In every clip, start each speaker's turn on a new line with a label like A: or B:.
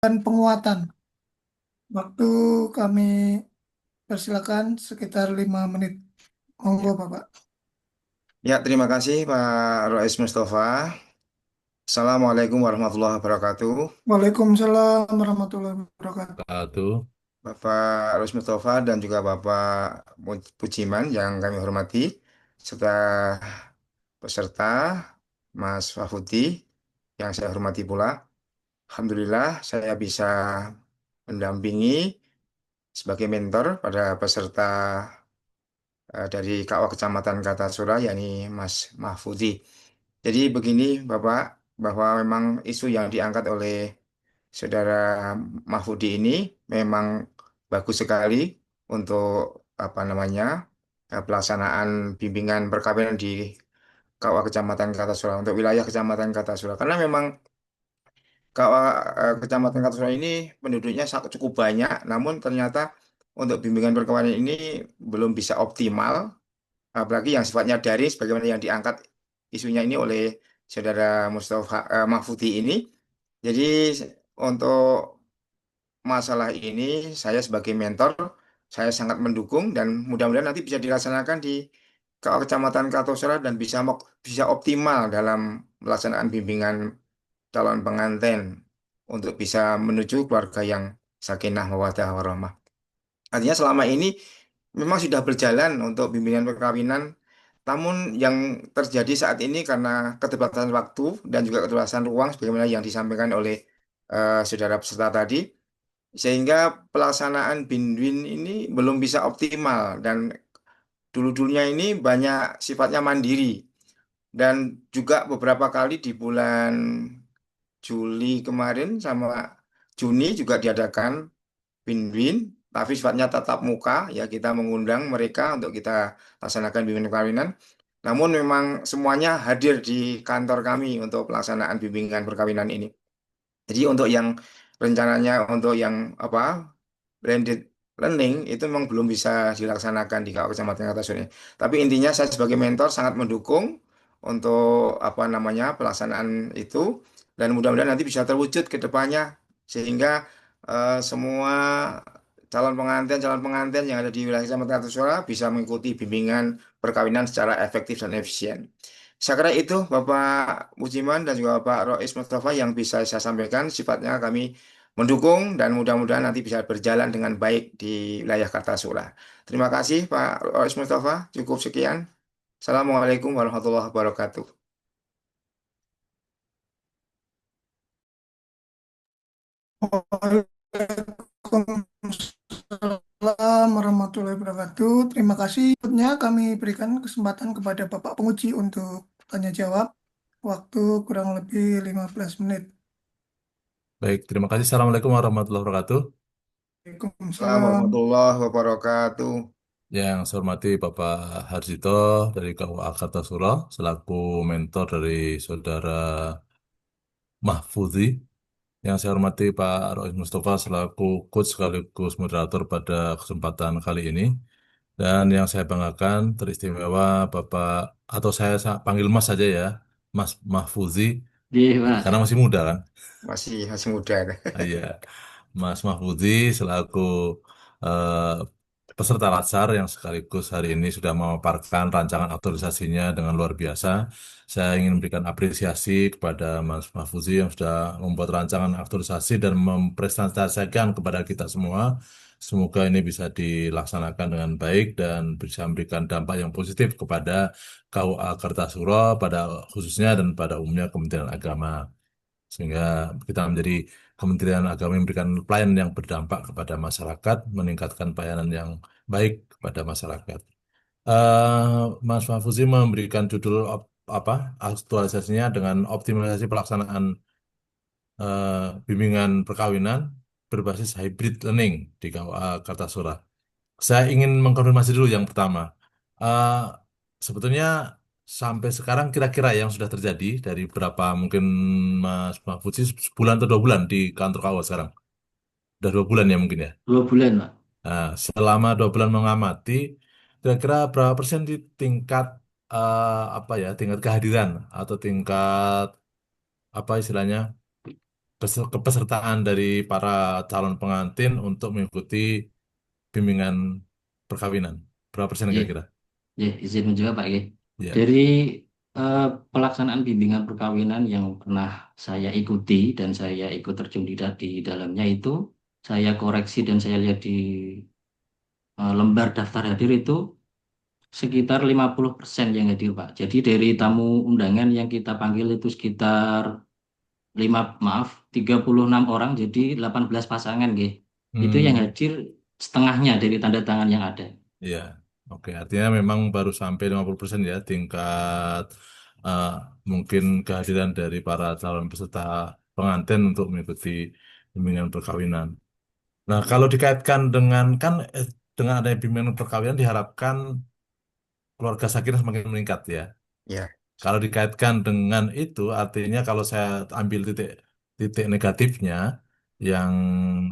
A: Dan penguatan. Waktu kami persilakan sekitar 5 menit. Monggo,
B: Ya,
A: Bapak.
B: ya, terima kasih Pak Rois Mustafa. Assalamualaikum warahmatullahi wabarakatuh.
A: Waalaikumsalam warahmatullahi wabarakatuh.
C: Satu.
B: Bapak Rois Mustafa dan juga Bapak Pujiman yang kami hormati, serta peserta Mas Wafuti yang saya hormati pula. Alhamdulillah saya bisa mendampingi sebagai mentor pada peserta dari KUA Kecamatan Kartasura, yakni Mas Mahfudi. Jadi begini Bapak, bahwa memang isu yang diangkat oleh Saudara Mahfudi ini memang bagus sekali untuk apa namanya pelaksanaan bimbingan perkawinan di KUA Kecamatan Kartasura untuk wilayah Kecamatan Kartasura. Karena memang KUA Kecamatan Kartasura ini penduduknya cukup banyak, namun ternyata untuk bimbingan perkawinan ini belum bisa optimal, apalagi yang sifatnya daring sebagaimana yang diangkat isunya ini oleh Saudara Mustafa Mahfudi ini. Jadi untuk masalah ini saya sebagai mentor saya sangat mendukung dan mudah-mudahan nanti bisa dilaksanakan di Kecamatan Kartosera dan bisa optimal dalam pelaksanaan bimbingan calon pengantin untuk bisa menuju keluarga yang sakinah mawaddah warahmah. Artinya selama ini memang sudah berjalan untuk bimbingan perkawinan, namun yang terjadi saat ini karena keterbatasan waktu dan juga keterbatasan ruang, sebagaimana yang disampaikan oleh saudara peserta tadi, sehingga pelaksanaan binwin ini belum bisa optimal dan dulu-dulunya ini banyak sifatnya mandiri dan juga beberapa kali di bulan Juli kemarin sama Juni juga diadakan win-win, tapi sifatnya tatap muka, ya kita mengundang mereka untuk kita laksanakan bimbingan perkawinan. Namun memang semuanya hadir di kantor kami untuk pelaksanaan bimbingan perkawinan ini. Jadi untuk yang rencananya untuk yang apa blended learning itu memang belum bisa dilaksanakan di Kecamatan Kartasura ini. Tapi intinya saya sebagai mentor sangat mendukung untuk apa namanya pelaksanaan itu dan mudah-mudahan nanti bisa terwujud ke depannya sehingga semua calon pengantin yang ada di wilayah Kecamatan Kartasura bisa mengikuti bimbingan perkawinan secara efektif dan efisien. Saya kira itu Bapak Mujiman dan juga Bapak Rois Mustafa yang bisa saya sampaikan. Sifatnya kami mendukung dan mudah-mudahan nanti bisa berjalan dengan baik di wilayah Kartasura. Terima kasih Pak Rois Mustafa. Cukup sekian. Assalamualaikum warahmatullahi wabarakatuh.
A: Waalaikumsalam warahmatullahi wabarakatuh. Terima kasih. Berikutnya kami berikan kesempatan kepada Bapak Penguji untuk tanya jawab. Waktu kurang lebih 15 menit.
C: Baik, terima kasih. Assalamualaikum warahmatullahi wabarakatuh.
B: Assalamualaikum
A: Waalaikumsalam.
B: warahmatullahi wabarakatuh.
C: Yang saya hormati Bapak Harsito dari KUA Kartasura selaku mentor dari Saudara Mahfudzi. Yang saya hormati Pak Rois Mustafa selaku coach sekaligus moderator pada kesempatan kali ini. Dan yang saya banggakan teristimewa Bapak atau panggil Mas saja ya, Mas Mahfudzi
D: Iya, Mas.
C: karena masih muda kan.
B: Masih muda.
C: Iya, Mas Mahfudzi selaku eh, peserta latsar yang sekaligus hari ini sudah memaparkan rancangan aktualisasinya dengan luar biasa. Saya ingin memberikan apresiasi kepada Mas Mahfudzi yang sudah membuat rancangan aktualisasi dan mempresentasikan kepada kita semua. Semoga ini bisa dilaksanakan dengan baik dan bisa memberikan dampak yang positif kepada KUA Kartasura pada khususnya dan pada umumnya Kementerian Agama sehingga kita menjadi Kementerian Agama yang memberikan pelayanan yang berdampak kepada masyarakat, meningkatkan pelayanan yang baik kepada masyarakat. Mas Mahfuzi memberikan judul apa aktualisasinya dengan optimalisasi pelaksanaan bimbingan perkawinan berbasis hybrid learning di KUA Kartasura. Saya ingin mengkonfirmasi dulu yang pertama. Eh, Sebetulnya sampai sekarang kira-kira yang sudah terjadi dari berapa mungkin Mas Mahfud sih sebulan atau 2 bulan di kantor KUA sekarang? Udah 2 bulan ya mungkin ya.
D: 2 bulan, Pak.
C: Nah, selama 2 bulan mengamati, kira-kira berapa persen di tingkat apa ya, tingkat kehadiran atau tingkat apa istilahnya kepesertaan dari para calon pengantin untuk mengikuti bimbingan perkawinan. Berapa persen
D: Ya,
C: kira-kira?
D: ya, izin menjawab Pak. Ya.
C: Ya.
D: Dari eh, pelaksanaan bimbingan perkawinan yang pernah saya ikuti dan saya ikut terjun di dalamnya itu, saya koreksi dan saya lihat di lembar daftar hadir itu sekitar 50% yang hadir, Pak. Jadi dari tamu undangan yang kita panggil itu sekitar 36 orang, jadi 18 pasangan, nggih. Itu yang
C: Hmm,
D: hadir setengahnya dari tanda tangan yang ada.
C: ya. Oke, artinya memang baru sampai 50% ya tingkat eh, mungkin kehadiran dari para calon peserta pengantin untuk mengikuti bimbingan perkawinan. Nah, kalau dikaitkan dengan kan dengan adanya bimbingan perkawinan diharapkan keluarga sakinah semakin meningkat ya.
B: Ya,
C: Kalau dikaitkan dengan itu, artinya kalau saya ambil titik titik negatifnya, yang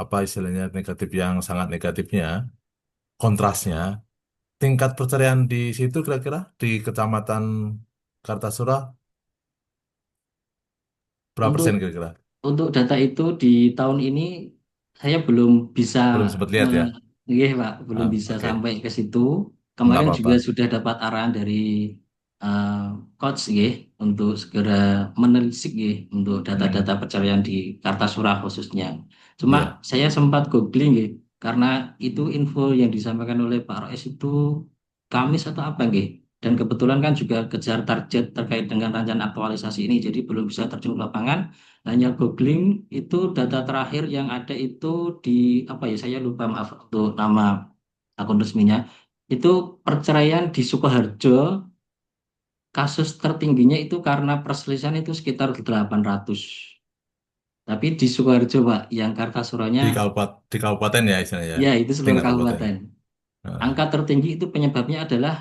C: apa istilahnya negatif yang sangat negatifnya, kontrasnya, tingkat perceraian di situ kira-kira di Kecamatan Kartasura berapa
D: Untuk
C: persen kira-kira?
D: Untuk data itu di tahun ini saya belum bisa
C: Belum sempat
D: me,
C: lihat ya?
D: iya, Pak, belum
C: Ah,
D: bisa
C: oke,
D: sampai ke situ.
C: nggak
D: Kemarin
C: apa-apa.
D: juga sudah dapat arahan dari eh, coach nggih untuk segera menelisik nggih untuk
C: Hmm,
D: data-data perceraian di Kartasura khususnya. Cuma
C: iya,
D: saya sempat googling nggih karena itu info yang disampaikan oleh Pak Roes itu Kamis atau apa nggih. Dan kebetulan kan juga kejar target terkait dengan rancangan aktualisasi ini, jadi belum bisa terjun ke lapangan. Hanya googling itu data terakhir yang ada itu di apa ya, saya lupa, maaf untuk nama akun resminya. Itu perceraian di Sukoharjo, kasus tertingginya itu karena perselisihan itu sekitar 800. Tapi di Sukoharjo, Pak, yang Kartasuranya
C: di kabupaten ya istilahnya ya,
D: ya itu seluruh
C: tingkat kabupaten.
D: kabupaten.
C: Ah,
D: Angka tertinggi itu penyebabnya adalah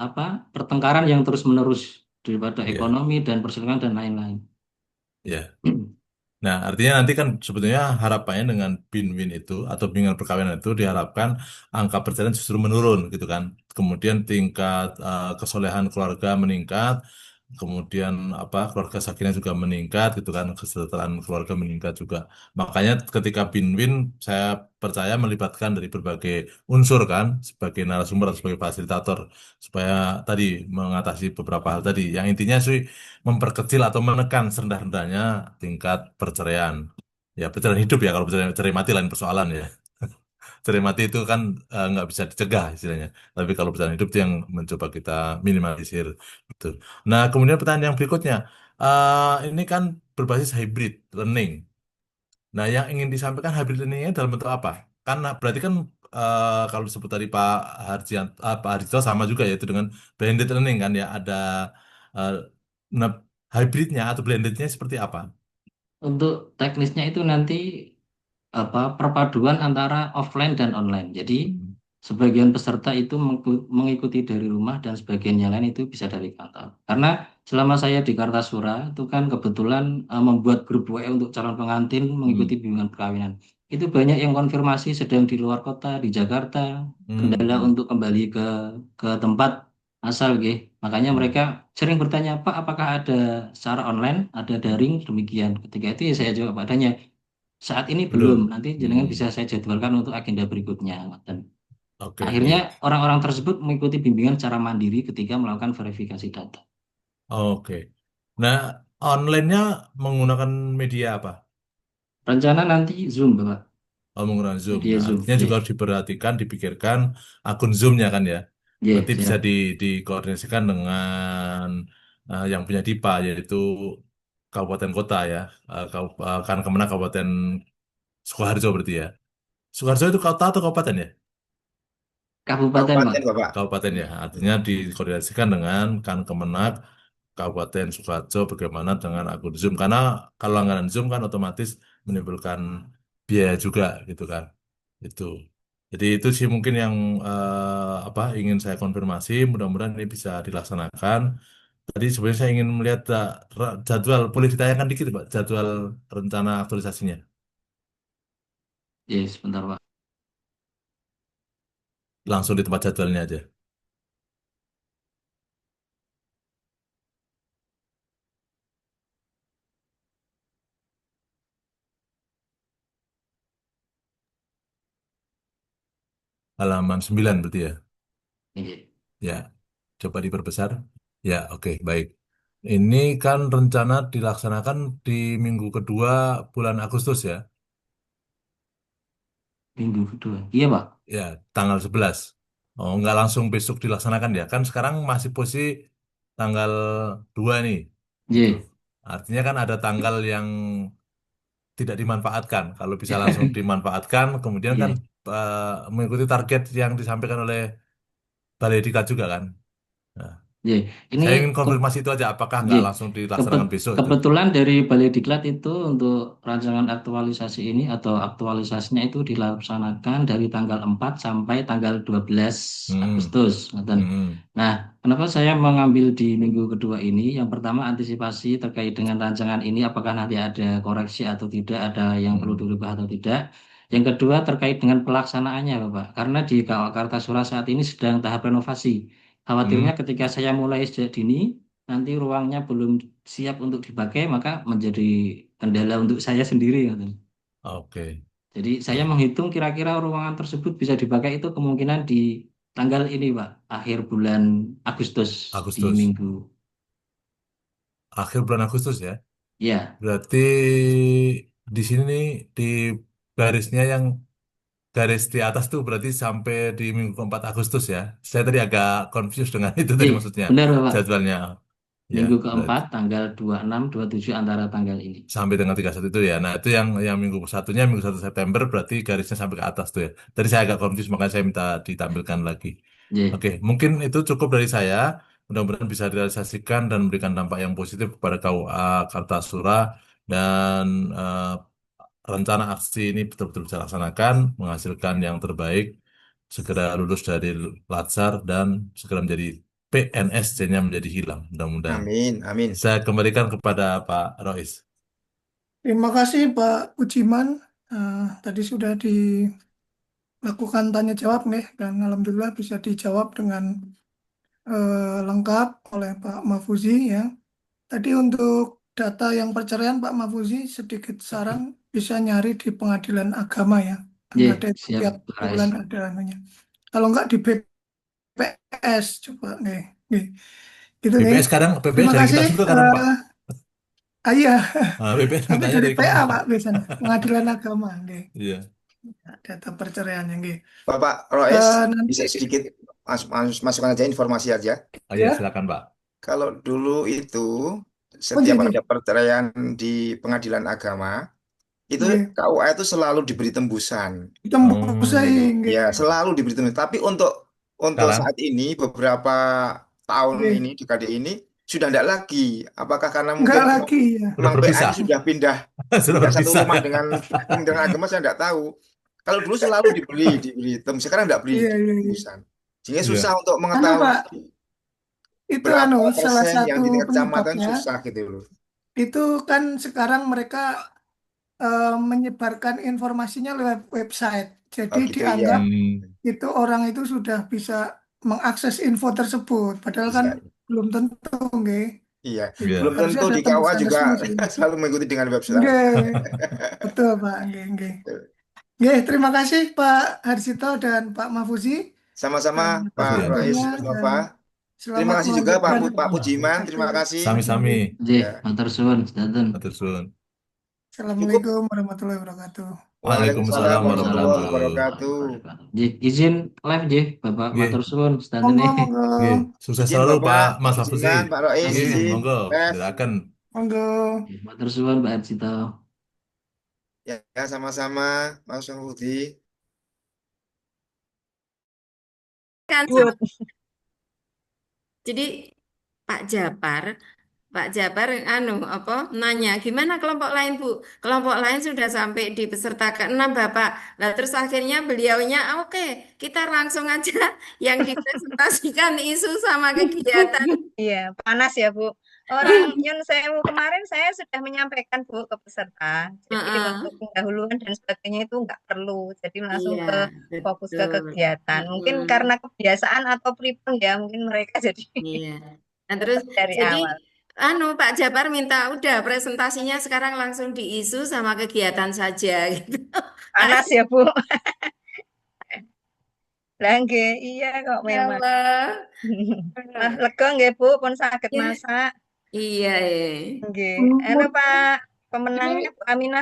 D: apa? Pertengkaran yang terus-menerus daripada
C: iya,
D: ekonomi dan perselingkuhan dan lain-lain.
C: iya. Nah, artinya nanti kan sebetulnya harapannya dengan bin-win itu atau bimbingan perkawinan itu diharapkan angka perceraian justru menurun gitu kan. Kemudian tingkat kesolehan keluarga meningkat, kemudian apa keluarga sakinah juga meningkat gitu kan, kesejahteraan keluarga meningkat juga. Makanya ketika bin-win saya percaya melibatkan dari berbagai unsur kan sebagai narasumber atau sebagai fasilitator supaya tadi mengatasi beberapa hal tadi. Yang intinya sih memperkecil atau menekan serendah-rendahnya tingkat perceraian. Ya, perceraian hidup ya, kalau cerai mati lain persoalan ya. Cerai mati itu kan nggak bisa dicegah istilahnya. Tapi kalau perceraian hidup itu yang mencoba kita minimalisir. Gitu. Nah, kemudian pertanyaan yang berikutnya. Ini kan berbasis hybrid learning. Nah, yang ingin disampaikan hybrid learningnya dalam bentuk apa? Karena berarti kan kalau disebut tadi Pak Harjito sama juga yaitu dengan blended learning kan ya ada eh, nah, hybridnya atau blendednya seperti apa?
D: Untuk teknisnya itu nanti apa perpaduan antara offline dan online. Jadi
C: Hmm.
D: sebagian peserta itu mengikuti dari rumah dan sebagian yang lain itu bisa dari kantor. Karena selama saya di Kartasura itu kan kebetulan membuat grup WA untuk calon pengantin
C: Hmm.
D: mengikuti bimbingan perkawinan. Itu banyak yang konfirmasi sedang di luar kota, di Jakarta, kendala
C: Hmm.
D: untuk kembali ke tempat asal, gitu. Makanya
C: Hmm.
D: mereka sering bertanya, Pak, apakah ada secara online, ada daring, demikian. Ketika itu ya saya jawab adanya. Saat ini belum,
C: Belum.
D: nanti jenengan
C: Hmm.
D: bisa saya jadwalkan untuk agenda berikutnya. Dan
C: Oke,
D: akhirnya
C: iya.
D: orang-orang tersebut mengikuti bimbingan secara mandiri ketika melakukan verifikasi data.
C: Oke. Nah, online-nya menggunakan media apa?
D: Rencana nanti Zoom, Bapak.
C: Oh, menggunakan Zoom.
D: Media
C: Nah,
D: Zoom.
C: artinya juga
D: Ya,
C: harus diperhatikan, dipikirkan akun Zoom-nya kan ya.
D: ya,
C: Berarti bisa
D: siap.
C: dikoordinasikan dengan yang punya DIPA, yaitu kabupaten kota ya. Kan Kemenang Kabupaten Sukoharjo berarti ya. Sukoharjo itu kota atau kabupaten ya?
D: Kabupaten, Pak.
B: Kabupaten Bapak.
C: Kabupaten ya. Artinya dikoordinasikan dengan kan Kemenang Kabupaten Sukoharjo bagaimana dengan akun Zoom. Karena kalau langganan Zoom kan otomatis menimbulkan biaya juga gitu kan. Itu. Jadi itu sih mungkin yang apa ingin saya konfirmasi. Mudah-mudahan ini bisa dilaksanakan. Tadi sebenarnya saya ingin melihat jadwal, boleh ditayangkan dikit Pak, jadwal rencana aktualisasinya.
D: Ya, sebentar, Pak.
C: Langsung di tempat jadwalnya aja. halaman 9 berarti ya.
D: Iya.
C: Ya, coba diperbesar. Ya, oke, baik. Ini kan rencana dilaksanakan di minggu kedua bulan Agustus ya.
D: Minggu kedua. Iya, Pak.
C: Ya, tanggal 11. Oh, nggak langsung besok dilaksanakan ya. Kan sekarang masih posisi tanggal 2 nih. Gitu.
D: Iya.
C: Artinya kan ada tanggal yang tidak dimanfaatkan. Kalau bisa langsung dimanfaatkan, kemudian kan
D: Iya.
C: mengikuti target yang disampaikan oleh Balai Diklat juga kan. Nah,
D: Iya. Ini
C: saya ingin
D: ke,
C: konfirmasi itu aja, apakah
D: iya.
C: nggak langsung dilaksanakan besok itu?
D: Kebetulan dari Balai Diklat itu untuk rancangan aktualisasi ini atau aktualisasinya itu dilaksanakan dari tanggal 4 sampai tanggal 12
C: Hmm,
D: Agustus. Ngoten.
C: hmm,
D: Nah, kenapa saya mengambil di minggu kedua ini? Yang pertama antisipasi terkait dengan rancangan ini apakah nanti ada koreksi atau tidak, ada yang perlu
C: hmm,
D: dirubah atau tidak. Yang kedua terkait dengan pelaksanaannya, Bapak. Karena di KUA Kartasura saat ini sedang tahap renovasi. Khawatirnya
C: hmm.
D: ketika saya mulai sejak dini, nanti ruangnya belum siap untuk dipakai, maka menjadi kendala untuk saya sendiri. Gitu.
C: Oke.
D: Jadi saya
C: Ya.
D: menghitung kira-kira ruangan tersebut bisa dipakai itu kemungkinan di tanggal ini, Pak, akhir bulan Agustus di
C: Agustus.
D: minggu.
C: Akhir bulan Agustus ya.
D: Ya,
C: Berarti di sini nih di garisnya yang garis di atas tuh berarti sampai di minggu keempat Agustus ya. Saya tadi agak confused dengan itu tadi maksudnya
D: benar, Bapak.
C: jadwalnya. Ya,
D: Minggu
C: berarti
D: keempat tanggal 26, 27 antara tanggal ini.
C: sampai dengan 31 itu ya. Nah, itu yang minggu satunya minggu 1 September berarti garisnya sampai ke atas tuh ya. Tadi saya agak confused makanya saya minta ditampilkan lagi.
D: Ya,
C: Oke, mungkin itu cukup dari saya. Mudah-mudahan bisa direalisasikan dan memberikan dampak yang positif kepada KUA Kartasura dan rencana aksi ini betul-betul bisa laksanakan, menghasilkan yang terbaik, segera lulus dari Latsar dan segera menjadi PNS-nya menjadi hilang. Mudah-mudahan.
B: Amin, amin.
C: Saya kembalikan kepada Pak Rois.
A: Terima kasih Pak Uciman. Tadi sudah dilakukan tanya jawab nih, dan alhamdulillah bisa dijawab dengan lengkap oleh Pak Mafuzi ya. Tadi untuk data yang perceraian Pak Mafuzi, sedikit saran bisa nyari di Pengadilan Agama ya. Kan
D: ya,
A: ada itu
D: siap,
A: tiap
D: Pak Rais.
A: bulan ada anunya. Kalau nggak di BPS coba nih. Nih. Gitu nih.
C: BPS sekarang, BPS
A: Terima
C: dari
A: kasih.
C: kita juga kadang Pak.
A: Iya,
C: BPS
A: tapi
C: mintanya
A: dari
C: dari
A: PA
C: kami
A: Pak
C: Pak.
A: biasanya. Pengadilan Agama nih.
C: Iya.
A: Data perceraian yang
B: Bapak Roes,
A: nanti
B: bisa sedikit masukkan aja informasi aja.
C: Oh iya,
A: ya.
C: silakan Pak.
B: Kalau dulu itu
A: Oh,
B: setiap
A: jadi.
B: ada perceraian di pengadilan agama, itu
A: Nggih.
B: KUA itu selalu diberi tembusan.
A: Tembus
C: Hmm,
A: aja
B: Ya,
A: nggih.
B: selalu diberi tembusan. Tapi untuk
C: sekarang
B: saat ini beberapa tahun
A: Nggih.
B: ini dekade ini sudah tidak lagi. Apakah karena
A: Enggak
B: mungkin
A: lagi ya.
C: sudah
B: memang PA ini
C: berpisah.
B: sudah pindah
C: Sudah
B: pindah satu
C: berpisah
B: rumah
C: ya.
B: dengan Kementerian Agama, saya tidak tahu. Kalau dulu selalu diberi tembusan, sekarang tidak beri
A: Iya, iya, iya.
B: tembusan. Sehingga susah
C: Iya.
B: untuk
A: Anu
B: mengetahui
A: Pak, itu anu
B: berapa
A: salah
B: persen yang
A: satu
B: di tingkat kecamatan,
A: penyebabnya
B: susah gitu loh.
A: itu kan sekarang mereka menyebarkan informasinya lewat website. Jadi
B: Oh gitu ya.
A: dianggap
C: Hmm,
A: itu orang itu sudah bisa mengakses info tersebut. Padahal kan
B: Bisa.
A: belum tentu, nggih.
B: Iya.
A: Itu
C: iya.
B: Belum
A: harusnya
B: tentu
A: ada
B: di KUA
A: tembus
B: juga
A: resmi sih.
B: selalu mengikuti dengan website.
A: Nggih, betul Pak, nggih, nggih. Nggih, terima kasih Pak Harsito dan Pak Mafuzi
B: Sama-sama
A: atas
B: Pak
C: Iya.
B: Rois
A: waktunya, dan
B: Mustafa. Terima
A: selamat
B: kasih juga
A: melanjutkan
B: Pak Pujiman. Terima kasih.
A: aktivitas.
C: Sami-sami.
D: Nggih,
B: Ya.
D: matur suwun, sedanten.
C: Atur suwun.
B: Cukup.
A: Assalamualaikum warahmatullahi wabarakatuh.
B: Waalaikumsalam
C: Waalaikumsalam
D: Waalaikumsalam
B: warahmatullahi
C: warahmatullahi.
D: warahmatullahi
B: wabarakatuh.
D: wabarakatuh. Nggih, izin live nggih, Bapak matur
C: Nggih,
D: suwun, sedanten.
A: Monggo, monggo,
C: nggih. Sukses
B: Izin
C: selalu
B: Bapak
C: Pak Mas Hafuzi.
B: Pujiman, Pak Rois,
C: Nggih,
D: Amin.
B: izin.
C: monggo.
B: Tes.
C: Silakan.
A: monggo.
D: Nggih, matur suwun Pak Harsito.
B: Ya, ya, sama-sama Mas Budi.
E: Kan
F: Good.
E: jadi Pak Jabar anu apa nanya gimana kelompok lain Bu? Kelompok lain sudah sampai di peserta ke-6 Bapak. Lah terus akhirnya beliaunya oke, kita langsung aja yang dipresentasikan isu sama kegiatan.
F: Iya, panas ya, Bu. Orang Nyun Sewu kemarin saya sudah menyampaikan, Bu, ke peserta. Jadi
E: Heeh.
F: untuk pendahuluan dan sebagainya itu nggak perlu. Jadi langsung
E: Iya,
F: ke fokus ke
E: betul.
F: kegiatan. Mungkin
E: Mm-mm.
F: karena kebiasaan atau pripun ya, mungkin mereka jadi
E: Iya. Nah, terus
F: dari
E: jadi
F: awal.
E: Pak Jabar minta udah presentasinya sekarang langsung diisu sama kegiatan saja gitu.
F: Panas ya, Bu. Lah nggih, iya kok
E: Ya
F: memang.
E: Allah.
F: Lah lega nggih Bu pun saged
E: Ya,
F: masak.
E: iya, ya.
F: Nggih.
A: Hmm,
F: Anu Pak pemenangnya Bu Aminah